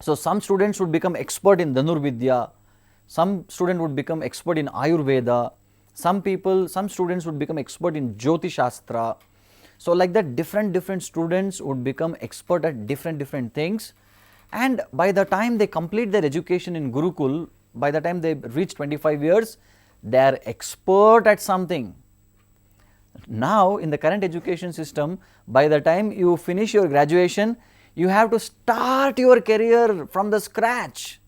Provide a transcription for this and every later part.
So some students would become expert in Dhanurvidya, some student would become expert in Ayurveda, some students would become expert in Jyoti Shastra. So like that, different students would become expert at different things, and by the time they complete their education in Gurukul, by the time they reach 25 years, they are expert at something. Now in the current education system, by the time you finish your graduation, you have to start your career from the scratch.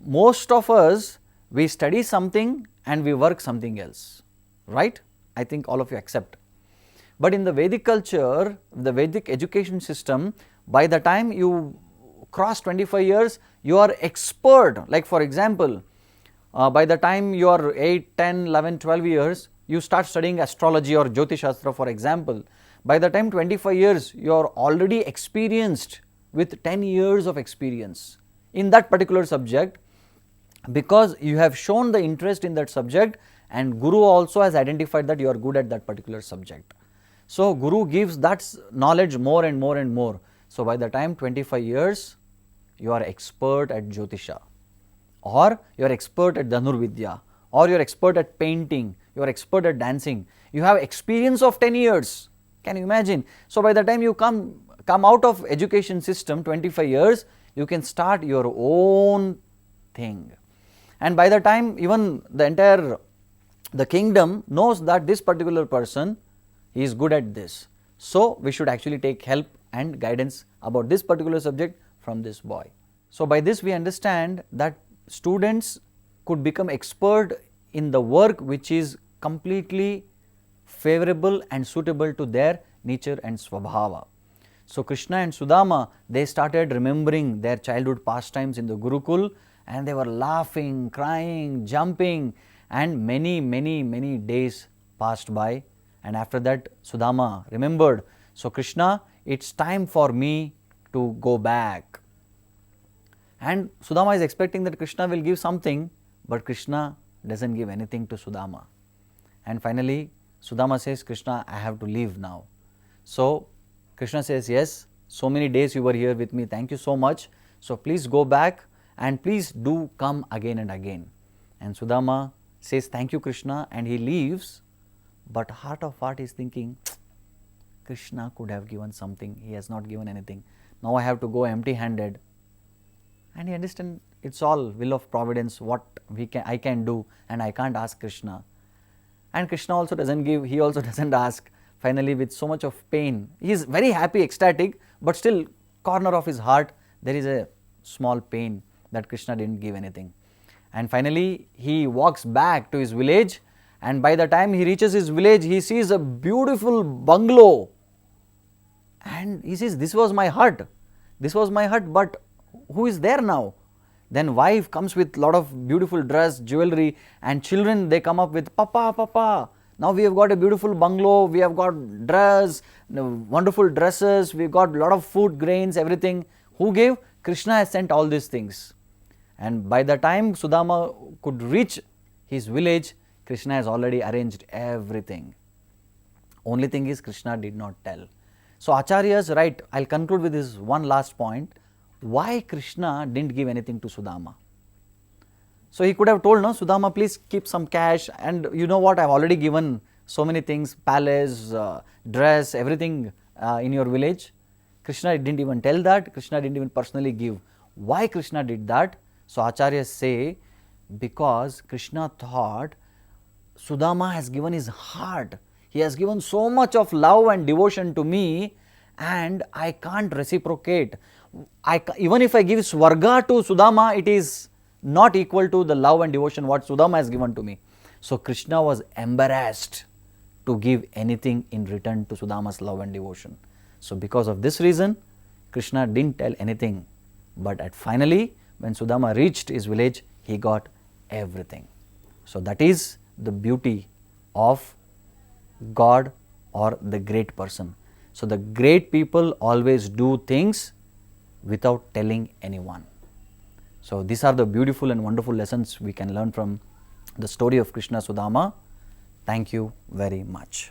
Most of us, we study something and we work something else, right? I think all of you accept. But in the Vedic culture, the Vedic education system, by the time you cross 25 years, you are expert. Like for example, by the time you are 8, 10, 11, 12 years, you start studying astrology or Jyotish Shastra for example. By the time 25 years, you are already experienced with 10 years of experience in that particular subject, because you have shown the interest in that subject, and Guru also has identified that you are good at that particular subject. So Guru gives that knowledge more and more and more. So by the time 25 years, you are expert at Jyotisha, or you are expert at Dhanurvidya, or you are expert at painting, you are expert at dancing. You have experience of 10 years. Can you imagine? So by the time you come out of education system, 25 years, you can start your own thing. And by the time even the kingdom knows that this particular person, he is good at this. So we should actually take help and guidance about this particular subject from this boy. So by this we understand that students could become expert in the work which is completely favorable and suitable to their nature and swabhava. So Krishna and Sudama, they started remembering their childhood pastimes in the Gurukul, and they were laughing, crying, jumping, and many days passed by, and after that Sudama remembered, so Krishna, it's time for me to go back. And Sudama is expecting that Krishna will give something, but Krishna doesn't give anything to Sudama. And finally Sudama says, Krishna, I have to leave now. So Krishna says, yes, so many days you were here with me, thank you so much. So please go back and please do come again and again. And Sudama says, thank you Krishna, and he leaves, but heart of heart is thinking, Krishna could have given something, he has not given anything. Now I have to go empty handed. And he understands it's all will of providence, what I can do, and I can't ask Krishna. And Krishna also doesn't give, he also doesn't ask. Finally, with so much of pain, he is very happy, ecstatic, but still corner of his heart there is a small pain that Krishna didn't give anything. And finally he walks back to his village, and by the time he reaches his village, he sees a beautiful bungalow, and he says, this was my hut, but who is there now? Then wife comes with lot of beautiful dress, jewelry, and children, they come up with, Papa, now we have got a beautiful bungalow, we have got dress, wonderful dresses, we have got lot of food, grains, everything. Who gave? Krishna has sent all these things. And by the time Sudama could reach his village, Krishna has already arranged everything. Only thing is, Krishna did not tell. So Acharyas write, I will conclude with this one last point, why Krishna didn't give anything to Sudama. So he could have told, no, Sudama, please keep some cash, and you know what, I have already given so many things, palace, dress, everything in your village. Krishna didn't even tell that, Krishna didn't even personally give. Why Krishna did that? So Acharyas say, because Krishna thought Sudama has given his heart, he has given so much of love and devotion to me, and I can't reciprocate. Even if I give Swarga to Sudama, it is not equal to the love and devotion what Sudama has given to me. So Krishna was embarrassed to give anything in return to Sudama's love and devotion. So because of this reason, Krishna didn't tell anything. But finally, when Sudama reached his village, he got everything. So that is the beauty of God or the great person. So the great people always do things without telling anyone. So these are the beautiful and wonderful lessons we can learn from the story of Krishna Sudama. Thank you very much.